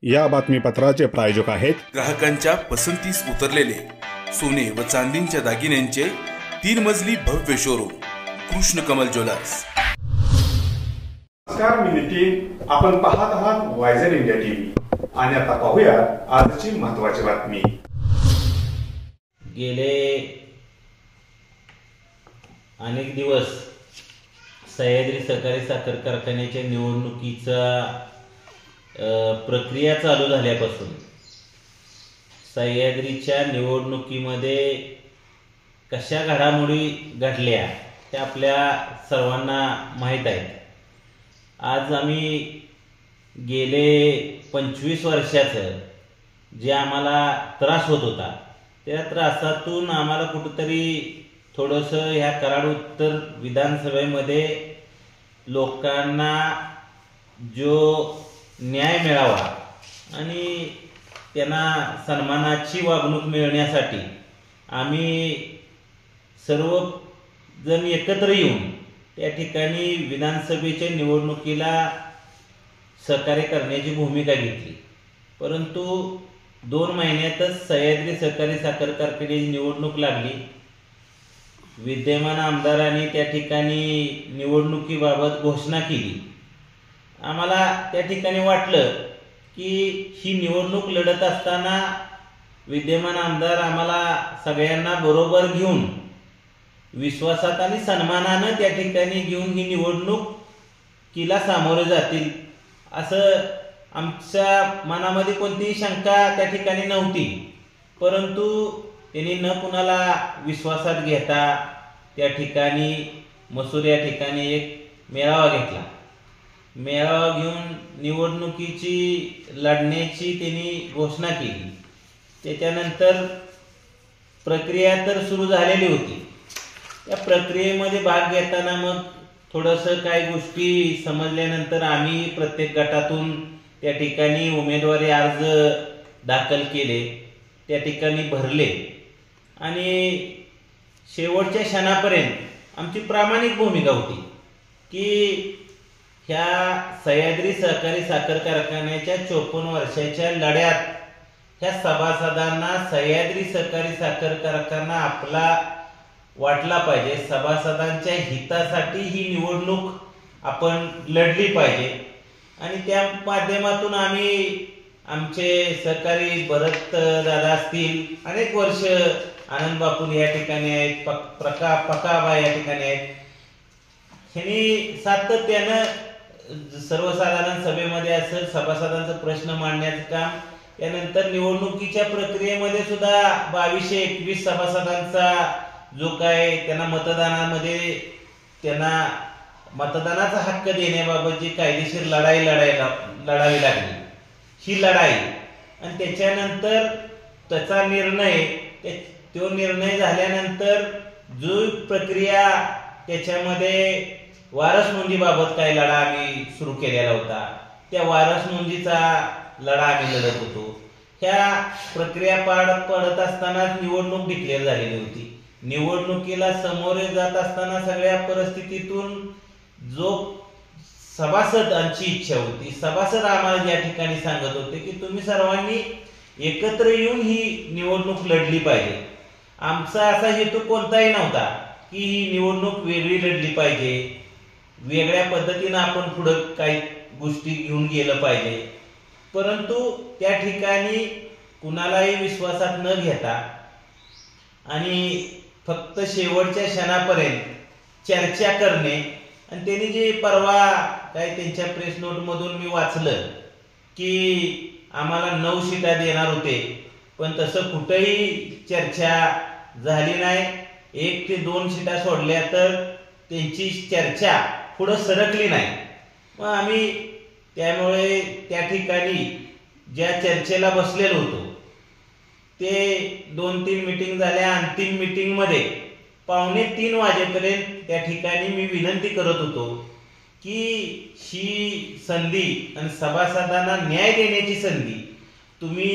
या बातमीपत्राचे प्रायोजक आहेत ग्राहकांच्या पसंतीस उतरलेले सोने व चांदीच्या दागिन्यांचे 3 मजली भव्य शोरूम कृष्ण कमल ज्वेलर्स। नमस्कार, मी नितीन। आपण पाहत आहात वायझर इंडिया टीव्ही आणि आता पाहूया आजची महत्त्वाची बातमी। गेले अनेक दिवस सह्याद्री सहकारी साखर कारखान्याच्या निवडणुकीचा प्रक्रिया चालू झाल्यापासून सह्याद्रीच्या निवडणुकीमध्ये कशा घडामोडी घडल्या त्या आपल्या सर्वांना माहीत आहेत। आज आम्ही गेले 25 वर्षाचं जे आम्हाला त्रास होत होता त्या त्रासातून आम्हाला कुठेतरी थोडंसं ह्या कराड उत्तर विधानसभेमध्ये लोकांना जो न्याय मिळावा आणि त्यांना सन्मानाची वागणूक मिळण्यासाठी आम्ही सर्वजण एकत्र येऊन त्या ठिकाणी विधानसभेच्या निवडणुकीला सहकार्य करण्याची भूमिका घेतली। परंतु 2 महिन्यातच सह्याद्री सहकारी साखर कारखान्याची निवडणूक लागली। विद्यमान आमदारांनी त्या ठिकाणी निवडणुकीबाबत घोषणा केली। आम्हाला त्या ठिकाणी वाटलं की ही निवडणूक लढत असताना विद्यमान आमदार आम्हाला सगळ्यांना बरोबर घेऊन विश्वासात आणि सन्मानानं त्या ठिकाणी घेऊन ही निवडणुकीला सामोरे जातील असं आमच्या मनामध्ये कोणतीही शंका त्या ठिकाणी नव्हती। परंतु त्यांनी न कुणाला विश्वासात घेता त्या ठिकाणी मसूर या ठिकाणी एक मेळावा घेतला। मेळावा घेऊन निवडणुकीची लढण्याची त्यांनी घोषणा केली। त्याच्यानंतर प्रक्रिया तर सुरू झालेली होती। त्या प्रक्रियेमध्ये भाग घेताना मग थोडंसं काही गोष्टी समजल्यानंतर आम्ही प्रत्येक गटातून त्या ठिकाणी उमेदवारी अर्ज दाखल केले, त्या ठिकाणी भरले आणि शेवटच्या क्षणापर्यंत आमची प्रामाणिक भूमिका होती की ह्या सह्याद्री सहकारी साखर कारखान्याच्या 54 वर्षाच्या लढ्यात ह्या सभासदांना सह्याद्री सहकारी साखर कारखाना आपला वाटला पाहिजे। सभासदांच्या हितासाठी ही निवडणूक आपण लढली पाहिजे आणि त्या माध्यमातून आम्ही आमचे सहकारी भरत दादा असतील, अनेक वर्ष आनंद बापू या ठिकाणी आहेत, पकाबा या ठिकाणी आहेत, ह्यांनी सातत्यानं सर्वसाधारण सभेमध्ये असेल सभासदांचा प्रश्न मांडण्याचं काम, त्यानंतर निवडणुकीच्या प्रक्रियेमध्ये सुद्धा 2221 सभासदांचा जो काय त्यांना मतदानाचा हक्क देण्याबाबत जी कायदेशीर लढावी लागली ही लढाई आणि त्याच्यानंतर त्याचा निर्णय, तो निर्णय झाल्यानंतर जो प्रक्रिया त्याच्यामध्ये वारस नोंदीबाबत काय लढा आम्ही सुरू केलेला होता, त्या वारस नोंदीचा लढा आम्ही लढत होतो। ह्या प्रक्रिया पार पडत असतानाच निवडणूक डिक्लेअर झालेली होती। निवडणुकीला समोरे जात असताना सगळ्या परिस्थितीतून जो सभासदांची इच्छा होती, सभासद आम्हाला या ठिकाणी सांगत होते की तुम्ही सर्वांनी एकत्र येऊन ही निवडणूक लढली पाहिजे। आमचा असा हेतू कोणताही नव्हता की ही निवडणूक वेगळी लढली पाहिजे, वेगळ्या पद्धतीनं आपण पुढे काही गोष्टी घेऊन गेलं पाहिजे। परंतु त्या ठिकाणी कुणालाही विश्वासात न घेता आणि फक्त शेवटच्या क्षणापर्यंत चर्चा करणे आणि त्यांनी जे परवा काय त्यांच्या प्रेस नोट मधून मी वाचलं की आम्हाला 9 सीटा देणार होते, पण तसं कुठेही चर्चा झाली नाही। 1 ते 2 सीटा सोडल्या तर त्यांची चर्चा पुढे सरकली नाही। मग आम्ही त्यामुळे त्या ठिकाणी ज्या चर्चेला बसलेलो होतो ते 2-3 मीटिंग झाल्या। अंतिम मीटिंग मध्ये 2:45 वाजेपर्यंत त्या ठिकाणी मी विनंती करत होतो की ही संधी आणि सभासदांना न्याय देण्याची संधी तुम्ही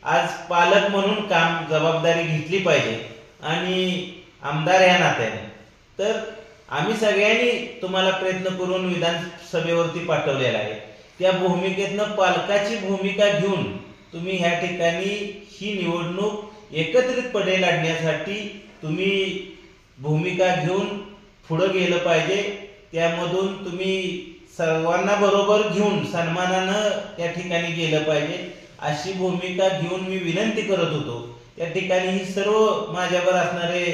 आज पालक म्हणून जबाबदारी घेतली पाहिजे आणि आमदार या नात्याने तर आम्ही सगळ्यांनी तुम्हाला प्रयत्न करून विधानसभेवरती पाठवलेला आहे। त्या भूमिकेतनं पालकाची भूमिका घेऊन तुम्ही ह्या ठिकाणी ही निवडणूक एकत्रितपणे लढण्यासाठी तुम्ही भूमिका घेऊन पुढे गेलं पाहिजे. त्यामधून तुम्ही सर्वांना बरोबर घेऊन सन्मानानं त्या ठिकाणी गेलं पाहिजे अशी भूमिका घेऊन मी विनंती करत होतो. त्या ठिकाणी ही सर्व माझ्यावर असणारे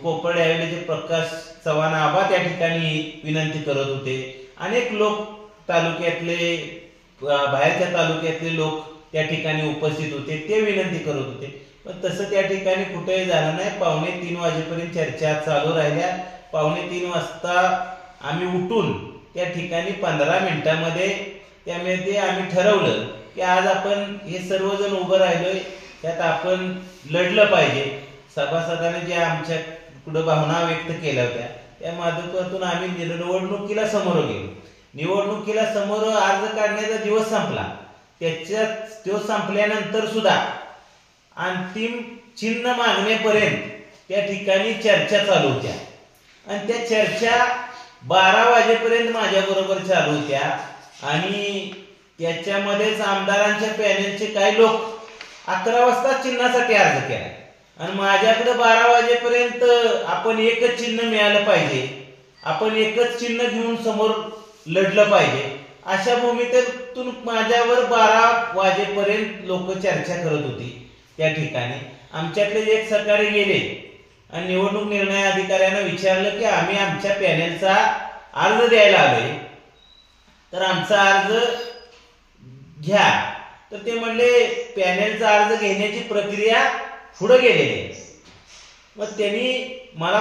कोपर्डे ऐवलेचे प्रकाश चव्हाण आबा त्या ठिकाणी विनंती करत होते. अनेक लोक तालुक्यातले बाहेरच्या तालुक्यातले लोक त्या ठिकाणी उपस्थित होते, ते विनंती करत होते. पण तसं त्या ठिकाणी कुठेही झालं नाही. 2:45 वाजेपर्यंत चर्चा चालू राहिल्या. 2:45 वाजता आम्ही उठून त्या ठिकाणी 15 मिनिटांमध्ये त्यामध्ये आम्ही ठरवलं की आज आपण हे सर्वजण उभं राहिलोय त्यात आपण लढलं पाहिजे. सभासदांनी जे आमच्या पुढं भावना व्यक्त केल्या होत्या त्या माध्यमातून आम्ही निवडणुकीला समोर गेलो. निवडणुकीला समोर अर्ज काढण्याचा दिवस संपला. त्याच्यात तो संपल्यानंतर सुद्धा अंतिम चिन्ह मागण्यापर्यंत त्या ठिकाणी चर्चा चालू होत्या आणि त्या चर्चा 12 वाजेपर्यंत माझ्या बरोबर चालू होत्या. आणि त्याच्यामध्येच आमदारांच्या पॅनेलचे काही लोक 11 वाजता चिन्हासाठी अर्ज केला आणि माझ्याकडे 12 वाजेपर्यंत आपण एकच चिन्ह मिळालं पाहिजे, आपण एकच चिन्ह घेऊन समोर लढलं पाहिजे अशा भूमिकेतून माझ्यावर 12 वाजेपर्यंत लोक चर्चा करत होती. त्या ठिकाणी आमच्यातले एक सहकारी गेले आणि निवडणूक निर्णय अधिकाऱ्यांना विचारलं की आम्ही आमच्या पॅनेलचा अर्ज द्यायला आलोय तर आमचा अर्ज घ्या. तर ते म्हणले पॅनेलचा अर्ज घेण्याची प्रक्रिया पुढे गेलेली आहे. मग त्यांनी मला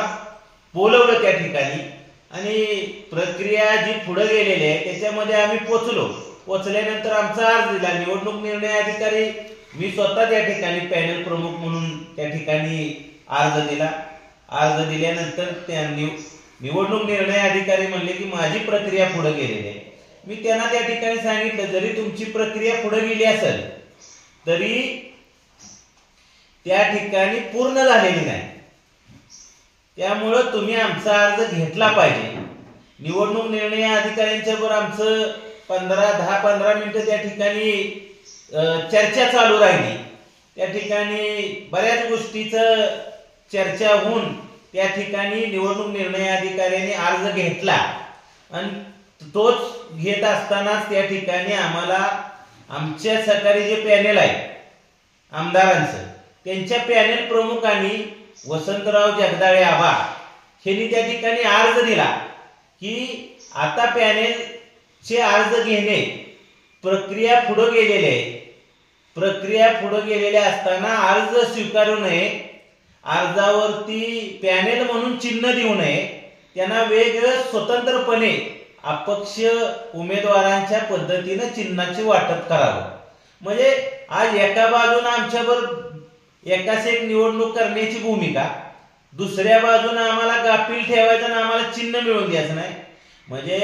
बोलवलं त्या ठिकाणी आणि प्रक्रिया जी पुढे गेलेली आहे त्याच्यामध्ये आम्ही पोचल्यानंतर आमचा अर्ज दिला. निवडणूक निर्णय अधिकारी मी स्वतः त्या ठिकाणी पॅनल प्रमुख म्हणून त्या ठिकाणी अर्ज दिला. अर्ज दिल्यानंतर त्या निवडणूक निर्णय अधिकारी म्हणले की माझी प्रक्रिया पुढे गेलेली आहे. मी त्यांना त्या ठिकाणी सांगितलं जरी तुमची प्रक्रिया पुढे गेली असेल तरी त्या ठिकाणी पूर्ण झालेली नाही, त्यामुळं तुम्ही आमचा अर्ज घेतला पाहिजे. निवडणूक निर्णय अधिकाऱ्यांच्या बरोबर आमचं 10-15 मिनिटं त्या ठिकाणी चर्चा चालू राहिली. त्या ठिकाणी बऱ्याच गोष्टीचं चर्चा होऊन त्या ठिकाणी निवडणूक निर्णय अधिकाऱ्यांनी अर्ज घेतला आणि तोच घेत असतानाच त्या ठिकाणी आम्हाला आमच्या सहकारी जे पॅनेल आहे आमदारांचं त्यांच्या पॅनेल प्रमुखांनी वसंतराव जगदाळे आबा यांनी त्या ठिकाणी अर्ज दिला की आता पॅनेलचे अर्ज घेणे प्रक्रिया पुढे गेलेली आहे. प्रक्रिया पुढे गेलेल्या असताना अर्ज स्वीकारू नये, अर्जावरती पॅनेल म्हणून चिन्ह देऊ नये, त्यांना वेगळं स्वतंत्रपणे अपक्ष उमेदवारांच्या पद्धतीने चिन्हाचे वाटप करावं. म्हणजे आज एका बाजूने आमच्यावर एकाच एक निवडणूक करण्याची भूमिका, दुसऱ्या बाजूने आम्हाला गाफील ठेवायचं आणि आम्हाला चिन्ह मिळवून द्यायचं नाही. म्हणजे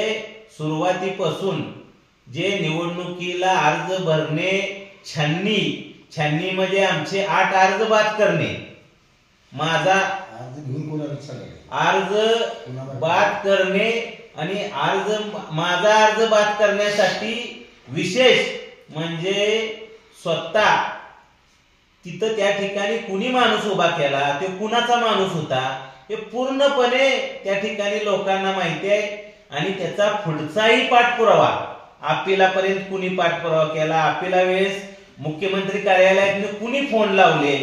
सुरुवातीपासून जे निवडणुकीला अर्ज भरणे छाननी म्हणजे आमचे 8 अर्ज बाद करणे, माझा अर्ज बाद करणे आणि माझा अर्ज बाद करण्यासाठी विशेष म्हणजे स्वतः तिथं त्या ठिकाणी कुणी माणूस उभा केला, ते कुणाचा माणूस होता हे पूर्णपणे त्या ठिकाणी लोकांना माहिती आहे. आणि त्याचा पुढचाही पाठपुरावा अपिलापर्यंत कुणी पाठपुरावा केला, अपिला वेळेस मुख्यमंत्री कार्यालयात कुणी फोन लावले,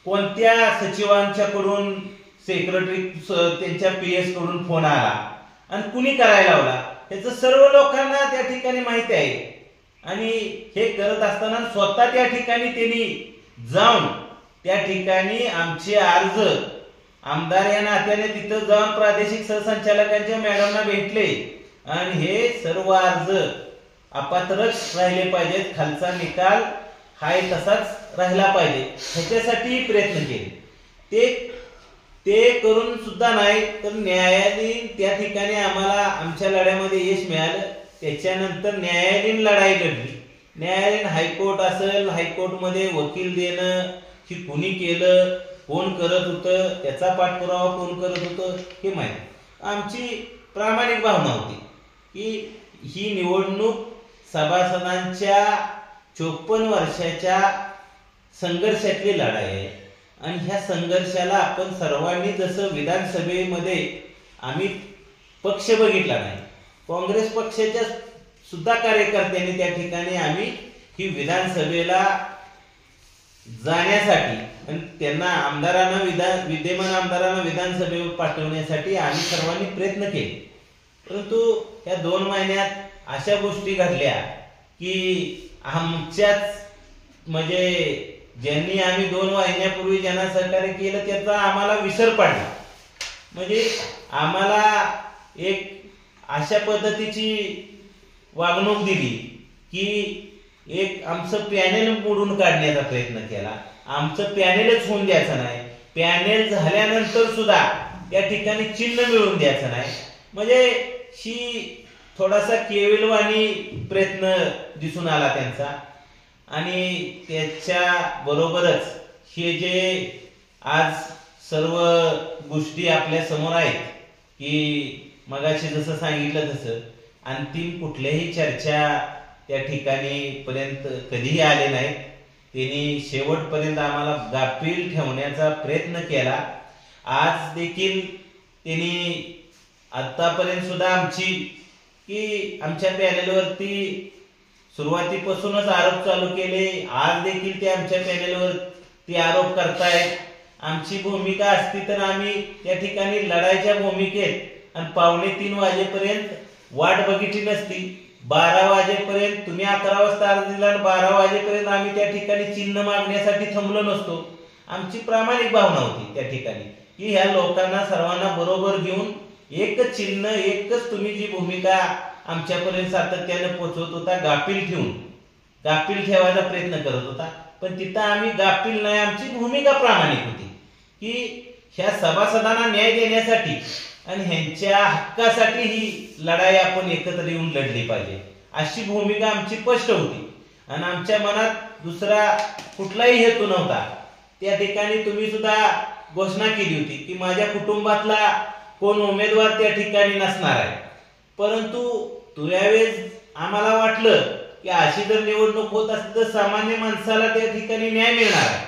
कोणत्या सचिवांच्याकडून सेक्रेटरी त्यांच्या PS कडून फोन आला आणि कुणी करायला लावला याचं सर्व लोकांना त्या ठिकाणी माहिती आहे. आणि हे करत असताना स्वतः त्या ठिकाणी त्यांनी जाऊन त्या ठिकाणी आमचे अर्ज आमदार या नात्याने तिथं जाऊन प्रादेशिक सहसंचालकांच्या मॅडमना भेटले आणि हे सर्व अर्ज अपात्रच राहिले पाहिजेत, खालचा निकाल हाय तसाच राहिला पाहिजे ह्याच्यासाठी प्रयत्न केले. ते करून सुद्धा नाही तर न्यायालयीन त्या ठिकाणी आम्हाला आमच्या लढ्यामध्ये यश मिळालं. त्याच्यानंतर न्यायालयीन लढाई लढली. न्यायालयीन हायकोर्ट असेल, हायकोर्टमध्ये वकील देणं की कुणी केलं, कोण करत होतं, त्याचा पाठपुरावा कोण करत होतं हे माहिती. आमची प्रामाणिक भावना होती की ही निवडणूक सभासदांच्या 54 वर्षाच्या संघर्षातली लढाई आहे आणि ह्या संघर्षाला आपण सर्वांनी जसं विधानसभेमध्ये आम्ही पक्ष बघितला नाही, काँग्रेस पक्षाच्या सुद्धा कार्यकर्त्यांनी त्या ठिकाणी आम्ही ही विधानसभेला जाण्यासाठी आणि त्यांना विद्यमान आमदारांना विधानसभेवर पाठवण्यासाठी आम्ही सर्वांनी प्रयत्न केले. परंतु या 2 महिन्यात अशा गोष्टी घडल्या की आमच्याच म्हणजे ज्यांनी आम्ही 2 महिन्यापूर्वी ज्यांना सहकार्य केलं त्याचा आम्हाला विसर पडला. म्हणजे आम्हाला एक अशा पद्धतीची वागणूक दिली की एक आमचं पॅनेल मोडून काढण्याचा प्रयत्न केला. आमचं पॅनेलच होऊन द्यायचं नाही, पॅनेल झाल्यानंतर सुद्धा त्या ठिकाणी चिन्ह मिळवून द्यायचं नाही. म्हणजे ही थोडासा केविलवाणी प्रयत्न दिसून आला त्यांचा. आणि त्याच्या बरोबरच हे जे आज सर्व गोष्टी आपल्या समोर आहेत की मगाशी जसं सांगितलं तसं अंतिम कुठल्याही चर्चा त्या ठिकाणी पर्यंत कधीही आले नाहीत. त्यांनी शेवटपर्यंत आम्हाला गाफील ठेवण्याचा प्रयत्न केला. आज देखील त्यांनी आतापर्यंत सुद्धा आमची की आमच्या पॅनेलवरती सुरुवातीपासूनच आरोप चालू केले. आज देखील ते आमच्या पॅनेलवरती आरोप करतायत. आमची भूमिका असती तर आम्ही त्या ठिकाणी लढाईच्या भूमिकेत आणि 2:45 वाजेपर्यंत वाट बघितली नसती. 12 वाजेपर्यंत तुम्ही 11 वाजता अर्ज दिला आणि 12 वाजेपर्यंत आम्ही त्या ठिकाणी चिन्ह मागण्यासाठी थांबलो नसतो. आमची प्रामाणिक भावना होती त्या ठिकाणी की ह्या लोकांना सर्वांना बरोबर घेऊन एकच चिन्ह, एकच तुम्ही जी भूमिका आमच्यापर्यंत सातत्याने पोहोचवत होता, गाफील ठेवायचा प्रयत्न करत होता. पण तिथं आम्ही गाफील नाही, आमची भूमिका प्रामाणिक होती की ह्या सभासदांना न्याय देण्यासाठी आणि ह्यांच्या हक्कासाठी ही लढाई आपण एकत्र येऊन लढली पाहिजे अशी भूमिका आमची स्पष्ट होती. आणि आमच्या मनात दुसरा कुठलाही हेतू नव्हता. त्या ठिकाणी तुम्ही सुद्धा घोषणा केली होती की माझ्या कुटुंबातला कोण उमेदवार त्या ठिकाणी नसणार आहे. परंतु त्यावेळेस आम्हाला वाटलं की अशी जर निवडणूक होत असती तर सामान्य माणसाला त्या ठिकाणी न्याय मिळणार आहे.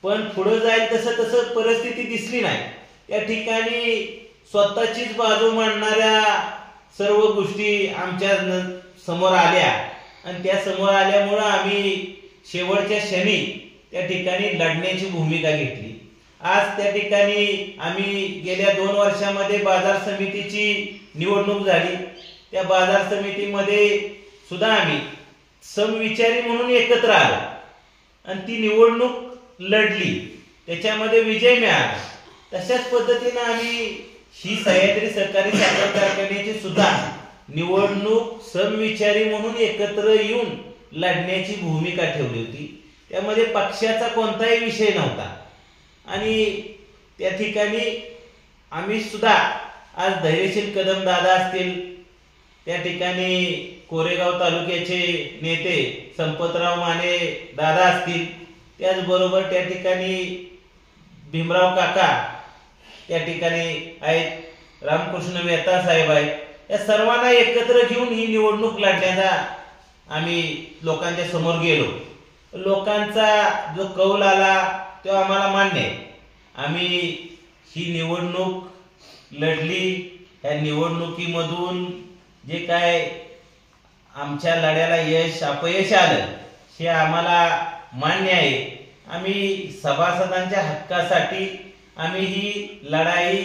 पण पुढे जाईल तसं परिस्थिती दिसली नाही. त्या ठिकाणी स्वतःचीच बाजू मांडणाऱ्या सर्व गोष्टी आमच्या समोर आल्या आणि त्या समोर आल्यामुळं आम्ही शेवटच्या क्षणी त्या ठिकाणी लढण्याची भूमिका घेतली. आज त्या ठिकाणी आम्ही गेल्या 2 वर्षामध्ये बाजार समितीची निवडणूक झाली. त्या बाजार समितीमध्ये सुद्धा आम्ही समविचारी म्हणून एकत्र आलो आणि ती निवडणूक लढली, त्याच्यामध्ये विजय मिळाला. तशाच पद्धतीने आम्ही ही सह्याद्री सहकारी साखर कारखान्याची सुद्धा निवडणूक समविचारी म्हणून एकत्र येऊन लढण्याची भूमिका ठेवली होती. त्यामध्ये पक्षाचा कोणताही विषय नव्हता. आणि त्या ठिकाणी आम्ही सुद्धा आज धैर्यशील कदम दादा असतील, त्या ठिकाणी कोरेगाव तालुक्याचे नेते संपतराव माने दादा असतील, त्याचबरोबर त्या ठिकाणी भीमराव काका त्या ठिकाणी आहेत, रामकृष्ण मेहता साहेब आहेत. या सर्वांना एकत्र घेऊन ही निवडणूक लढण्याचा आम्ही लोकांच्या समोर गेलो. लोकांचा जो कौल आला तो आम्हाला मान्य आहे. आम्ही ही निवडणूक लढली. या निवडणुकीमधून जे काय आमच्या लढ्याला यश अपयश आलं हे आम्हाला मान्य आहे. आम्ही सभासदांच्या हक्कासाठी आम्ही ही लढाई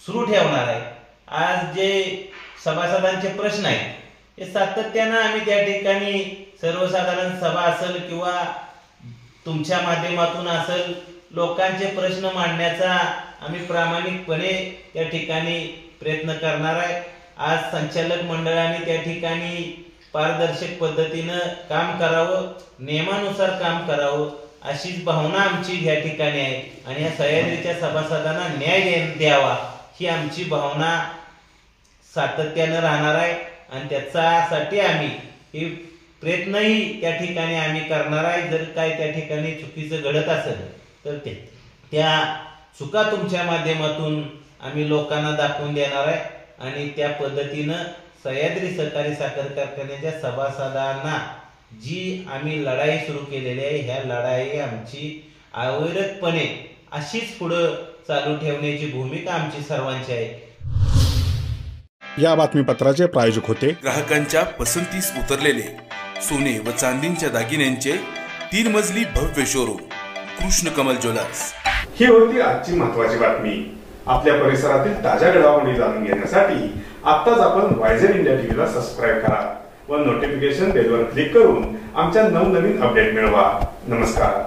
सुरू ठेवणार आहे. आज जे सभासदांचे प्रश्न आहेत हे सातत्यानं आम्ही त्या ठिकाणी सर्वसाधारण सभा असेल किंवा तुमच्या माध्यमातून असेल लोकांचे प्रश्न मांडण्याचा आम्ही प्रामाणिकपणे त्या ठिकाणी प्रयत्न करणार आहे. आज संचालक मंडळाने त्या ठिकाणी पारदर्शक पद्धतीनं काम करावं, नियमानुसार काम करावं अशीच भावना आमची या ठिकाणी आहे. आणि या सह्याद्रीच्या सभासदांना न्याय द्यावा ही आमची भावना सातत्यानं राहणार आहे. आणि त्याच्यासाठी आम्ही हे प्रयत्नही त्या ठिकाणी आम्ही करणार आहे. जर काय त्या ठिकाणी चुकीचं घडत असेल तर त्या चुका तुमच्या माध्यमातून आम्ही लोकांना दाखवून देणार आहे आणि त्या पद्धतीनं सह्याद्री सहकारी साखर कारखान्याच्या सभासदांना जी आम्ही लढाई सुरू केलेली आहे, ह्या लढाई आमची अविरतपणे अशीच पुढं चालू ठेवण्याची भूमिका आमची सर्वांची आहे. या बातमीपत्राचे प्रायोजक होते ग्राहकांच्या पसंतीस उतरलेले सोने व चांदीच्या दागिन्यांचे 3 मजली भव्य शोरूम कृष्ण कमल ज्वेलर्स. ही होती आजची महत्त्वाची बातमी. आपल्या परिसरातील ताज्या घडामोडी जाणून घेण्यासाठी आत्ताच आपण वायझर इंडिया टीव्हीला सबस्क्राईब करा व नोटिफिकेशन बेलवर क्लिक करून आमच्या नवनवीन अपडेट मिळवा. नमस्कार.